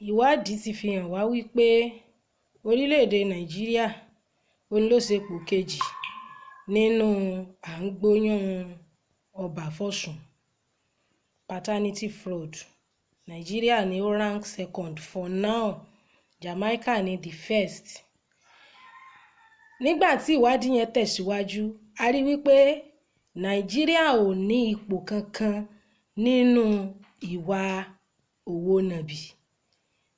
Ìwádìí ti fi hàn wá wípé orílẹ̀-èdè Nàìjíríà òun ló ṣepò kejì nínú à ń gbóyún ọbà fósun paternity fraud. Nàìjíríà ni ó rank second for now, Jamaica ni the first. Nígbà tí ìwádìí yẹn tẹ̀síwájú, a rí wípé Nàìjíríà ò ní ipò kankan nínú ìwà òwò nàbì,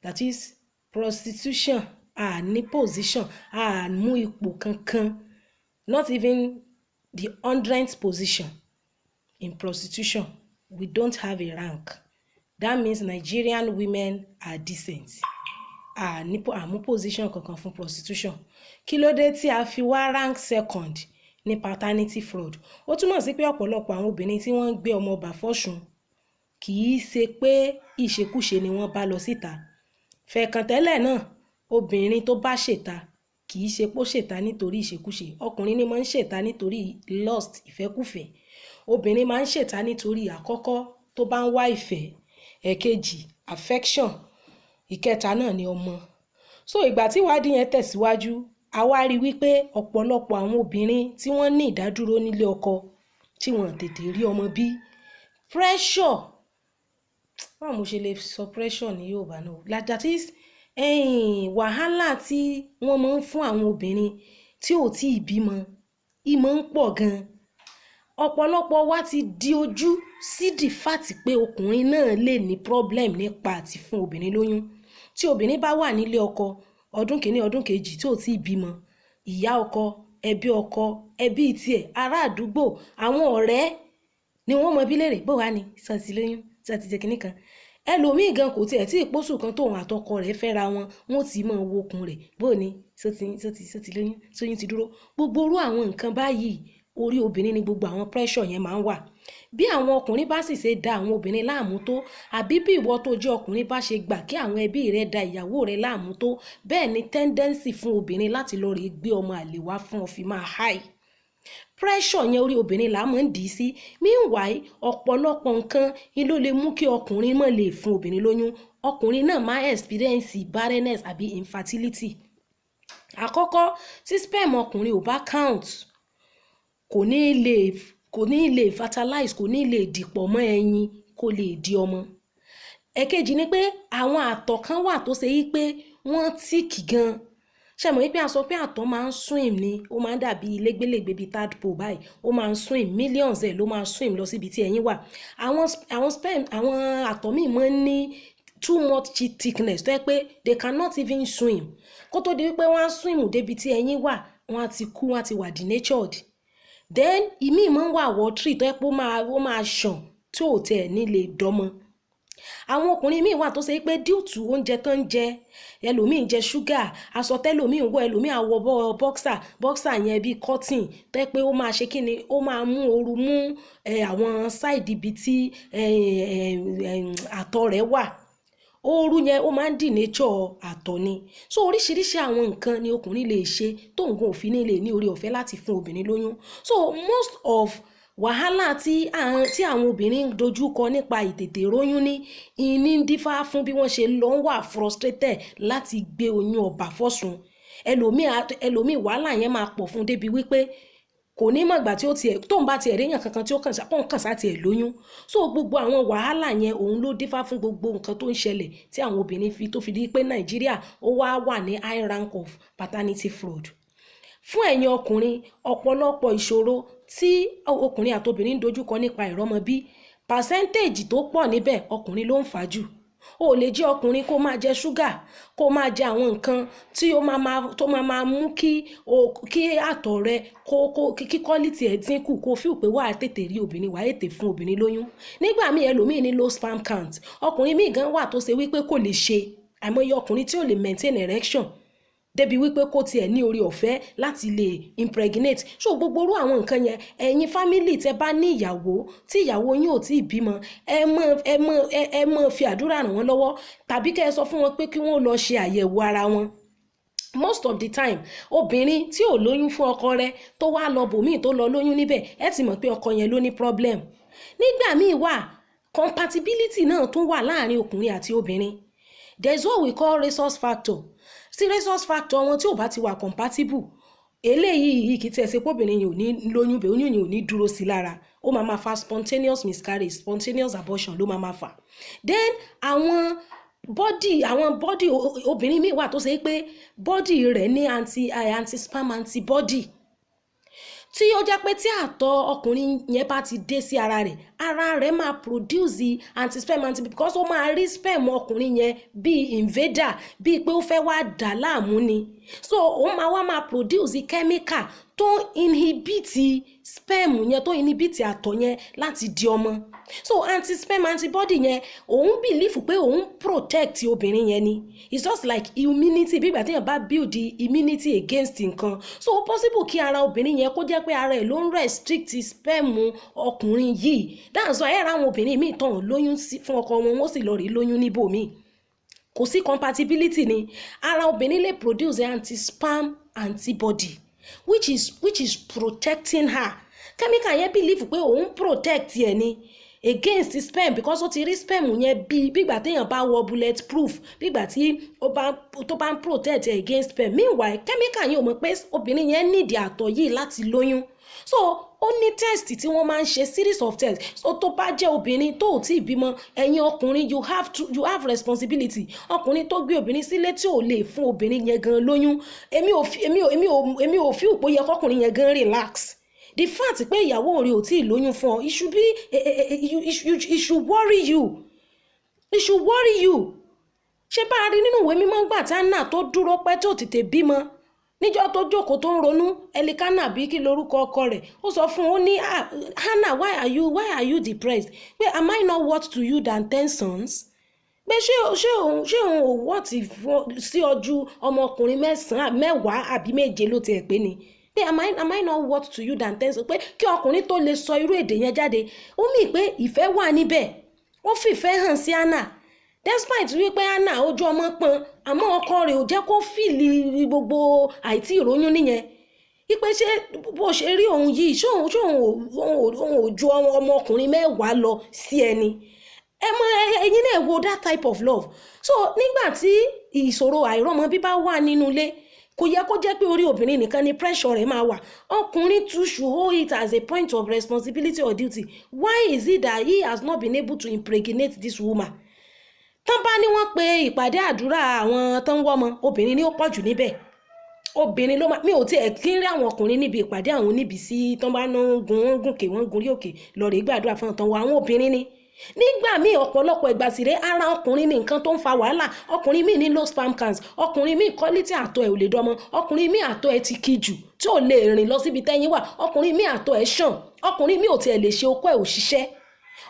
that is prostitution. A ní position, a mú ipò kankan, not even the 100th position in prostitution. We don't have a rank. That means Nigerian women are decent. A mú position kankan fún prostitution. Kí ló dé tí a fi wá rank second ní paternity fraud? Ó túmọ̀ sí pé ọ̀pọ̀lọpọ̀ àwọn obìnrin tí wọ́n ń gbé ọmọ ọbà fósun kì í ṣe pé ìṣekúṣe ni wọ́n bá lọ síta. Fẹ̀kàntẹ́lẹ̀ náà, obìnrin tó bá ṣèta kì í ṣe pé ó ṣèta nítorí ìṣekúṣe. Ọkùnrin ni máa ń ṣèta nítorí lust, ìfẹ́kúfẹ̀ẹ́. Obìnrin máa ń ṣèta nítorí àkọ́kọ́ tó bá ń wá ìfẹ́, ẹ̀kejì affection, ìkẹta náà ni ọmọ. So ìgbà tí ìwádìí yẹn tẹ̀síwájú, a wá rí wípé ọ̀pọ̀lọpọ̀ àwọn obìnrin tí wọ́n ní ìdádúró nílé ọkọ tí wọ́n tètè rí ọmọ bí, pressure, báwo mo ṣe lè sọ pressure ní Yorùbá náà, that is wàhálà tí wọ́n máa ń fún àwọn obìnrin tí ò tí ì bímọ, ìmọ̀ ń pọ̀ gan. Ọ̀pọ̀lọpọ̀ wa ti di ojú sí the fact pé ọkùnrin náà lè ní problem nípa àti fún obìnrin lóyún. Tí obìnrin bá wà nílé ọkọ ọdún kìíní ọdún kejì tí ò tí ì bímọ, ìyá ọkọ, ẹbí tiẹ̀, ará àdúgbò, àwọn ọ̀rẹ́ ni wọ́n mọ bí léèrè bó wá ní sọ ti lóyún, sọ ti jẹ́ kínní kan. Ẹlòmíì gan kò tiẹ̀ tí ìpósù kan tóun àtọkọ rẹ̀ fẹ́ra wọn, wọ́n ti máa wo okùn rẹ̀ bó ní sọ ti lóyún, sóyún ti dúró. Gbogbo orú àwọn nǹkan báyìí orí obìnrin ni gbogbo àwọn pressure yẹn máa ń wà. Bí àwọn ọkùnrin bá sì ṣe da àwọn obìnrin láàmú tó, àbí bí ìwọ tó jẹ́ ọkùnrin bá ṣe gbà kí àwọn ẹbí rẹ da ìyàwó rẹ láàmú tó, bẹ́ẹ̀ ni tendency fún obìnrin láti lọ rè gbé ọmọ àlè wá fún ọ fi máa high. Pressure yẹn orí obìnrin là máa ń dì í sí. Meanwhile, ọ̀pọ̀lọpọ̀ nǹkan ni ló lè mú kí ọkùnrin má lè fún obìnrin lóyún. Ọkùnrin náà máa experience barrenness àbí infertility. Àkọ́kọ́, tí sperm ọkùnrin ò bá count, kò ní lè fertilize, kò ní lè dìpọ̀ mọ́ ẹyin kó lè di ọmọ. Ẹ̀kejì ni pé àwọn àtọ̀ kan wà tó ṣe yí pé wọ́n tíìkì gan. Ṣé mọ̀ wípé a sọ pé àtọ̀ máa ń swim ni, ó máa ń dàbí lẹ́gbẹ̀lẹ́gbẹ̀ bíi tadpole báyìí, ó máa ń swim, millions ẹ̀ ló máa swim lọ síbi tí ẹyin wà. Àwọn sperm, àwọn àtọ̀ míì máa ń ní too much thickness tó yẹ pé they cannot even swim. Kó tó di wípé wọ́n á swim débi tí ẹyin wà, wọ́n á ti kú, wọ́n á ti wà denatured. Then ìmíì máa ń wà watery tó yẹ pé ó máa ṣàn tí ò tẹ̀ ní lè dọ́mọ. Àwọn ọkùnrin míì wà tó ṣe pé due to oúnjẹ tó ń jẹ, ẹlòmíì jẹ ṣúgà, aṣọ tẹ́lòmíì wọ, ẹlòmíì àwọ̀ boxer yẹn bíi cotton tó yẹ pé ó máa ṣe kí ni, ó máa mú ooru mú àwọn side ibi tí àtọ̀ rẹ̀ wà. Ooru yẹn ó máa ń denature àtọ̀ ni. So oríṣiríṣi àwọn nǹkan ni ọkùnrin lè ṣe tó nǹkan òfin ní lè ní orí ọ̀fẹ́ láti fún obìnrin lóyún. So most of wàhálà tí àwọn obìnrin ń dojú kọ nípa ìtètè róyún ní ìní ń dífá fún bí wọ́n ṣe lọ wà frustrated láti gbé oyún ọbà fósun. Ẹlòmíì wàhálà yẹn máa pọ̀ fún débi wípé kò ní mọ̀gbà tí ó tiẹ̀ tó ń bá tiẹ̀ ríyàn kankan tí ó kàn sá tiẹ̀ lóyún. So gbogbo àwọn wàhálà yẹn òun ló dífá fún gbogbo nǹkan tó ń ṣẹlẹ̀ tí àwọn obìnrin tó fi di pé Nàìjíríà ó wà ní high rank of paternity fraud. Fún ẹ̀yin ọkùnrin, ọ̀pọ̀lọpọ̀ ìṣòro tí ọkùnrin àti obìnrin ń dojúkọ nípa ìrọmọbí, percentage tó pọ̀ níbẹ̀ ọkùnrin ló ń fà jù. O lè jẹ́ ọkùnrin kó máa jẹ ṣúgà, kó máa jẹ àwọn nǹkan tí tó máa mú kí àtọ̀ rẹ kí quality ẹ̀ dínkù, kó feel pé wà á tètè rí obìnrin, wà á tètè fún obìnrin lóyún. Nígbà míì ẹlòmíì ní low sperm count. Ọkùnrin míì gan wà tó ṣe wípé kò lè ṣe, àìmọye ọkùnrin tí ò lè maintain erection débi wípé kó tiẹ̀ ní orí ọ̀fẹ́ láti lè impregnate. So gbogbo orú àwọn nǹkan yẹn, ẹ̀yin family tẹ bá ní ìyàwó tí ìyàwó yín ò tí ì bímọ, ẹ mọ̀ fi àdúrà ràn wọ́n lọ́wọ́, tàbí kẹ́ ẹ sọ fún wọn pé kí wọ́n lọ ṣe àyẹ̀wò ara wọn. Most of the time, obìnrin tí ò lóyún fún ọkọ rẹ̀ tó wá lọ bòmíì tó lọ lóyún níbẹ̀, ẹ ti mọ̀ pé ọkọ yẹn ló ní problem. Nígbà míì wà, compatibility náà tún wà láàrin ọkùnrin àti obìnrin. there is what we call resource factor. Sí resource factor wọn tí ò bá ti wà compatible, eléyìí kì í tiẹ̀ ṣe pé obìnrin yìí ò ní lóyún bẹ́ẹ̀ oyún yìí ò ní dúró sí lára, ó máa fa spontaneous miscarriage, spontaneous abortion ló máa fà. Then àwọn body obìnrin míì wà tó ṣe pé body rẹ̀ ní anti-sperm antibody, tí ó jẹ́ pé tí àtọ̀ ọkùnrin yẹn bá ti dé sí ara rẹ̀ máa produce anti-sperm antibody, because ó máa rí sperm ọkùnrin yẹn bí invader, bí pé ó fẹ́ wá dà láàmú ni. So ó máa produce chemical tó inhibit sperm yẹn, tó inhibit àtọ̀ yẹn láti di ọmọ. So anti-sperm antibody yẹn òun believe pé òun protect obìnrin yẹn ni. It's just like immunity, bí ìgbà téèyàn bá build the immunity against nǹkan. So possible kí ara obìnrin yẹn kó jẹ́ pé ara ẹ̀ ló ń restrict sperm ọkùnrin yìí. That's why ẹ̀rọ àwọn obìnrin míì tán lóyún fún ọkọ wọn, wọ́n sì lọ rí lóyún níbòmíì. Kò sí compatibility ni. Ara obìnrin lè produce anti-sperm antibody which is protecting her. Chemical yẹn believe pé òun protect yẹn ni against sperm, because ó ti rí sperm yẹn bí ìgbà téèyàn bá wọ bullet proof, bí ìgbà tí tó bá ń protect against sperm. Meanwhile chemical yẹn ò mọ̀ pé obìnrin yẹn need àtọ̀ yìí láti lóyún. So ó ní test tí wọ́n máa ń ṣe, series of tests. So tó bá jẹ́ obìnrin tó ò tí ì bímọ, ẹ̀yin ọkùnrin you have responsibility. Ọkùnrin tó gbé obìnrin sílé tí ò lè fún obìnrin yẹn gan lóyún, èmi ò fi òpó yẹ kọkùnrin yẹn gan relax. The fact pé ìyàwó rẹ̀ ò tí ì lóyún fún ọ, it should worry you. It should worry you. Ṣé bá a rí nínú ìwé mímọ́ gbà tí Hannah tó dúró pẹ́ tí ò tètè bímọ, níjọ́ tó jókòó tó ń ronú, Elikana bí kí lorúkọ ọkọ rẹ̀, ó sọ fún un, ó ní Hannah, why are you depressed? Pé am I not worth to you than 10 sons? Pé ṣé òun ò worth sí ojú ọmọkùnrin mẹ́wàá àbí méje ló ti ẹ̀ pé ni? Pé am I not worth to you than 10 sons? Pé kí ọkùnrin tó lè sọ irú èdè yẹn jáde, ó mì pé ìfẹ́ wà níbẹ̀, ó fìfẹ́ hàn sí Hannah. Despite wípé Hannah ojú ọmọ pọ́n, àmọ́ ọkọ rẹ̀ ò jẹ́ kó fìlì gbogbo àìtí ìròyún nìyẹn. Ipe ṣé bó ṣe rí òun yìí, ṣé òun ò ju ọmọkùnrin mẹ́wàá lọ sí ẹni. Ẹ̀yin náà wo that type of love. So nígbà tí ìṣòro àìrọ́mọ bíbá wà nínú ilé, kò yẹ kó jẹ́ pé orí obìnrin nìkan ni pressure rẹ̀ máa wà. Ọkùnrin too should hold it as a point of responsibility or duty. Why is it that he has not been able to impregnate this woman? Tán bá ní wọ́n pe ìpàdé àdúrà àwọn tán wọ́mọ, obìnrin ni ó pọ̀ jù níbẹ̀. Obìnrin ló máa, mi ò tiẹ̀ kí ń rí àwọn ọkùnrin níbi ìpàdé àwọn níbi sí tán bá ná gùnkè wọ́n gun rí òkè lọ rè gbàdúrà fún ọ̀tàn wa, àwọn obìnrin ni. Nígbà míì ọ̀pọ̀lọpọ̀ ìgbà sì rẹ̀ ara ọkùnrin ní nǹkan tó ń fa wàhálà. Ọkùnrin míì ní low sperm count, ọkùnrin míì quality àtọ̀ ẹ̀ ò lè dọ́mọ, ọkùnrin míì àtọ̀ ẹ̀ ti kí jù tí ò lè rìn lọ síbi tẹ́yìn wà, ọkùnrin míì àtọ̀ ẹ̀ ṣàn, ọkùnrin míì ò tiẹ̀ lè ṣe okó ẹ̀ ò ṣiṣẹ́.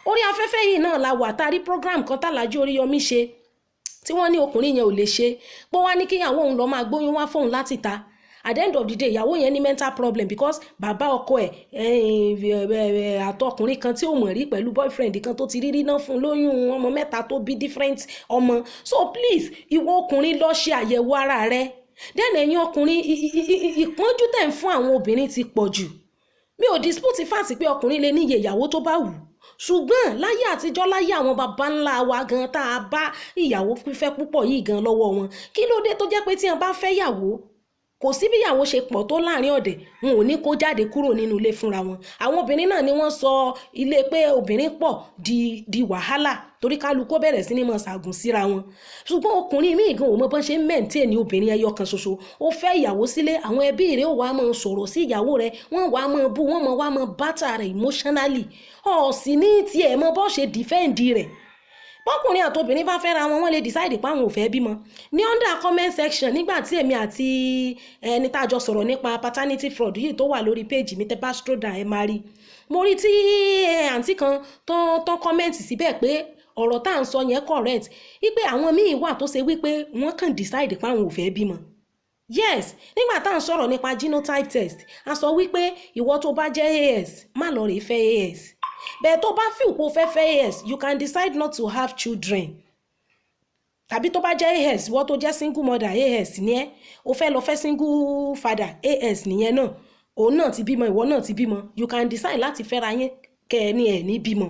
Orí afẹ́fẹ́ yìí náà la wà, tá rí program kan tàlájú Oríyọmí ṣe tí wọ́n ní ọkùnrin yẹn ò lè ṣe, pé wá ní kíyàwó òun lọ máa gbóyún wá fóun láti ta. At the end of the day, ìyàwó yẹn ní mental problem because bàbá ọkọ ẹ̀ àtọkùnrin kan tí ó mọ̀ rí pẹ̀lú boyfriend kan tó ti rírí náà fún lóyún ọmọ mẹ́ta tó bí different ọmọ. So please, ìwọ ọkùnrin lọ ṣe àyẹ̀wò ara rẹ. Then ẹ̀yin ọkùnrin, ìpọ́njú tẹ̀ ń fún àwọn obìnrin ti pọ̀ jù. Mi ò dispute fact pé ọkùnrin lè níye ìyàwó tó bá wù. Ṣùgbọ́n láyé àtijọ́, láyé àwọn baba ńlá wa gan tá a bá ìyàwó fífẹ́ púpọ̀ yìí gan lọ́wọ́ wọn, kí ló dé tó jẹ́ pé tí wọ́n bá fẹ́ yàwó, kò sí bí ìyàwó ṣe pọ̀ tó láàrin ọ̀dẹ̀, wọn ò ní kó jáde kúrò nínú ilé fúnra wọn. Àwọn obìnrin náà ni wọ́n sọ ilé pé obìnrin pọ̀ di wàhálà, torí kálukú bẹ̀rẹ̀ sí ní mọ̀ ṣàgùn síra wọn. Ṣùgbọ́n ọkùnrin míì gan ò mọ bọ́n ṣe ń maintain obìnrin ẹyọ kan ṣoṣo. Ó fẹ́ ìyàwó sílé, àwọn ẹbí rẹ̀ ó wá máa sọ̀rọ̀ sí ìyàwó rẹ̀, wọ́n wá máa bú, wọ́n wá máa bátà rẹ̀ emotionally. Ó sì ní tiẹ̀ mọ bọ́ ṣe defend rẹ̀. Bọ́kùnrin àti obìnrin bá fẹ́ra wọn, wọ́n lè decide pé àwọn ò fẹ́ bímọ. Ní under comment section, nígbà tí èmi àti ẹni tá a jọ sọ̀rọ̀ nípa paternity fraud yìí tó wà lórí page mi, tẹ́ bá scroll down ẹ máa rí. Mo rí tí àǹtí kan tó comment síbẹ̀ pé ọ̀rọ̀ tá à ń sọ yẹn correct, wípé àwọn míì wà tó ṣe wípé wọ́n kàn decide pé àwọn ò fẹ́ bímọ. Yes, nígbà tá à ń sọ̀rọ̀ nípa genotype test, a sọ wípé ìwọ tó bá jẹ́ AS má lọ rè fẹ́ AS. Bẹ́ẹ̀ tó bá feel pé o fẹ́ fẹ́ AS, you can decide not to have children. Tàbí tó bá jẹ́ AS, ìwọ tó jẹ́ single mother AS ni ẹ́, o fẹ́ lọ fẹ́ single father AS nìyẹn náà, òun náà ti bímọ, ìwọ náà ti bímọ, you can decide láti fẹ́ra yín kẹ́ ẹ ní ẹ̀ ní bímọ.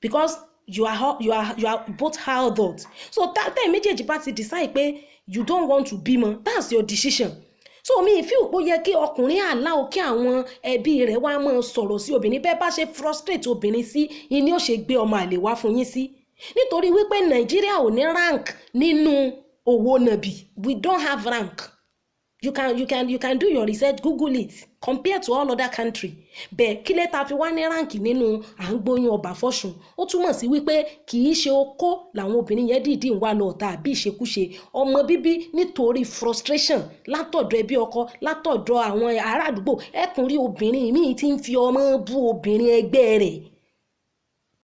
Because you are both adults. So that time méjèèjì bá ti decide pé you don't want to bímọ, that's your decision. So mi fi òpó yẹ kí ọkùnrin allow kí àwọn ẹbí rẹ̀ wá máa sọ̀rọ̀ sí obìnrin bẹ́ẹ̀ bá ṣe frustrate obìnrin sí ni ó ṣe gbé ọmọ àlè wá fún yín sí. Nítorí wípé Nàìjíríà ò ní rank nínú òwò nàbì. We don't have rank. You can do your research, Google it, compare to all other country. Bẹ́ẹ̀ kí lè ta fi wá ní rank nínú à ń gbóyún ọba fọ́sùn. Ó túmọ̀ sí wípé kì í ṣe okó làwọn obìnrin yẹn dìídì ń wá lọ ọ̀tá àbí ìṣekúṣe ọmọ bíbí nítorí frustration látọ̀dọ̀ ẹbí ọkọ látọ̀dọ̀ àwọn ará àdúgbò. Ẹkùn rí obìnrin míì tí ń fi ọmọ bú obìnrin ẹgbẹ́ rẹ̀